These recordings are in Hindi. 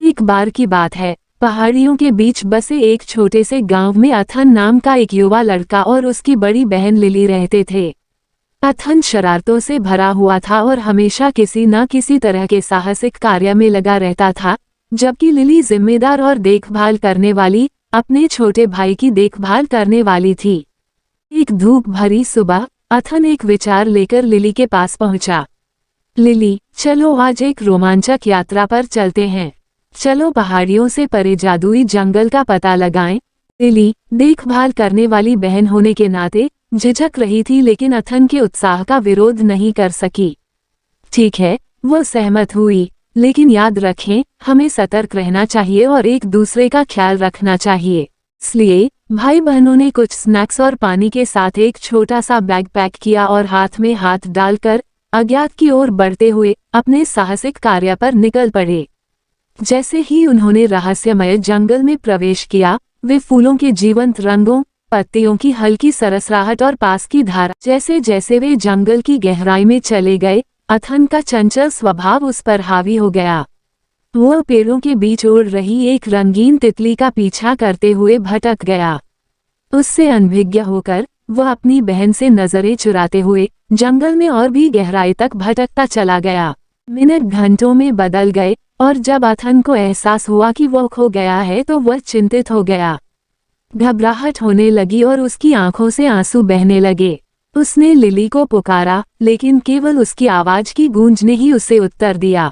एक बार की बात है, पहाड़ियों के बीच बसे एक छोटे से गांव में अथन नाम का एक युवा लड़का और उसकी बड़ी बहन लिली रहते थे। अथन शरारतों से भरा हुआ था और हमेशा किसी न किसी तरह के साहसिक कार्य में लगा रहता था, जबकि लिली जिम्मेदार और देखभाल करने वाली, अपने छोटे भाई की देखभाल करने वाली थी। एक धूप भरी सुबह अथन एक विचार लेकर लिली के पास पहुंचा। लिली, चलो आज एक रोमांचक यात्रा पर चलते हैं। चलो पहाड़ियों से परे जादुई जंगल का पता लगाएं। लिली, देखभाल करने वाली बहन होने के नाते, झिझक रही थी लेकिन अथन के उत्साह का विरोध नहीं कर सकी। ठीक है, वो सहमत हुई, लेकिन याद रखें, हमें सतर्क रहना चाहिए और एक दूसरे का ख्याल रखना चाहिए। इसलिए भाई बहनों ने कुछ स्नैक्स और पानी के साथ एक छोटा सा बैग पैक किया और हाथ में हाथ डालकर अज्ञात की ओर बढ़ते हुए अपने साहसिक कार्य पर निकल पड़े। जैसे ही उन्होंने रहस्यमय जंगल में प्रवेश किया, वे फूलों के जीवंत रंगों, पत्तियों की हल्की सरसराहट और पास की धारा, जैसे जैसे वे जंगल की गहराई में चले गए, अथन का चंचल स्वभाव उस पर हावी हो गया। वो पेड़ों के बीच उड़ रही एक रंगीन तितली का पीछा करते हुए भटक गया। उससे अनभिज्ञ होकर वह अपनी बहन से नजरें चुराते हुए जंगल में और भी गहराई तक भटकता चला गया। मिनट घंटों में बदल गए और जब अथन को एहसास हुआ कि वो खो गया है तो वह चिंतित हो गया। घबराहट होने लगी और उसकी आंखों से आंसू बहने लगे। उसने लिली को पुकारा, लेकिन केवल उसकी आवाज की गूंज ने ही उसे उत्तर दिया।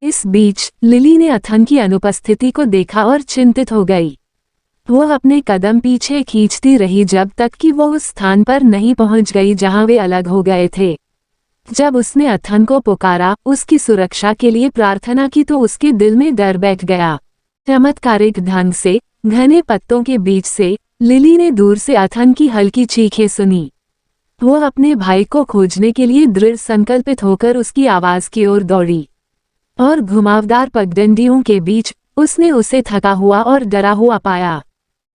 इस बीच लिली ने अथन की अनुपस्थिति को देखा और चिंतित हो गई। वह अपने कदम पीछे खींचती रही जब तक कि वो उस स्थान पर नहीं पहुंच गई जहां वे अलग हो गए थे। जब उसने अथन को पुकारा, उसकी सुरक्षा के लिए प्रार्थना की तो उसके दिल में डर बैठ गया। चमत्कारिक ढंग से घने पत्तों के बीच से लिली ने दूर से अथन की हल्की चीखें सुनी। वह अपने भाई को खोजने के लिए दृढ़ संकल्पित होकर उसकी आवाज की ओर दौड़ी और घुमावदार पगडंडियों के बीच उसने उसे थका हुआ और डरा हुआ पाया।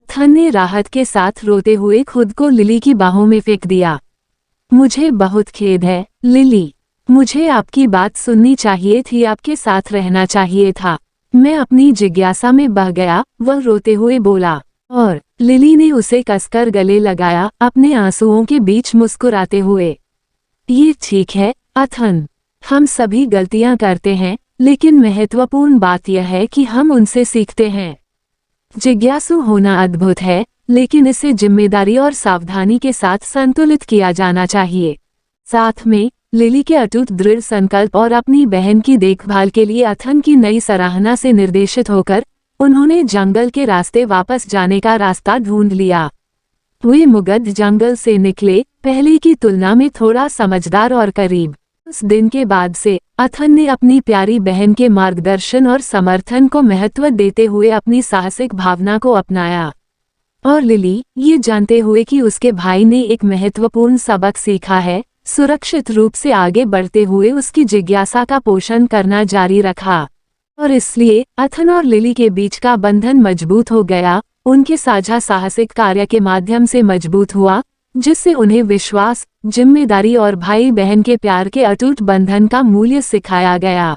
अथन ने राहत के साथ रोते हुए खुद को लिली की बाहों में फेंक दिया। मुझे बहुत खेद है लिली, मुझे आपकी बात सुननी चाहिए थी, आपके साथ रहना चाहिए था। मैं अपनी जिज्ञासा में बह गया, वह रोते हुए बोला। और लिली ने उसे कसकर गले लगाया, अपने आंसुओं के बीच मुस्कुराते हुए। ये ठीक है अथन, हम सभी गलतियां करते हैं, लेकिन महत्वपूर्ण बात यह है कि हम उनसे सीखते हैं। जिज्ञासु होना अद्भुत है, लेकिन इसे जिम्मेदारी और सावधानी के साथ संतुलित किया जाना चाहिए। साथ में लिली के अटूट दृढ़ संकल्प और अपनी बहन की देखभाल के लिए अथन की नई सराहना से निर्देशित होकर उन्होंने जंगल के रास्ते वापस जाने का रास्ता ढूंढ लिया। वे मुगध जंगल से निकले, पहले की तुलना में थोड़ा समझदार और करीब। उस दिन के बाद से अथन ने अपनी प्यारी बहन के मार्गदर्शन और समर्थन को महत्व देते हुए अपनी साहसिक भावना को अपनाया। और लिली, ये जानते हुए कि उसके भाई ने एक महत्वपूर्ण सबक सीखा है, सुरक्षित रूप से आगे बढ़ते हुए उसकी जिज्ञासा का पोषण करना जारी रखा। और इसलिए अथन और लिली के बीच का बंधन मजबूत हो गया, उनके साझा साहसिक कार्य के माध्यम से मजबूत हुआ, जिससे उन्हें विश्वास, जिम्मेदारी और भाई बहन के प्यार के अटूट बंधन का मूल्य सिखाया गया।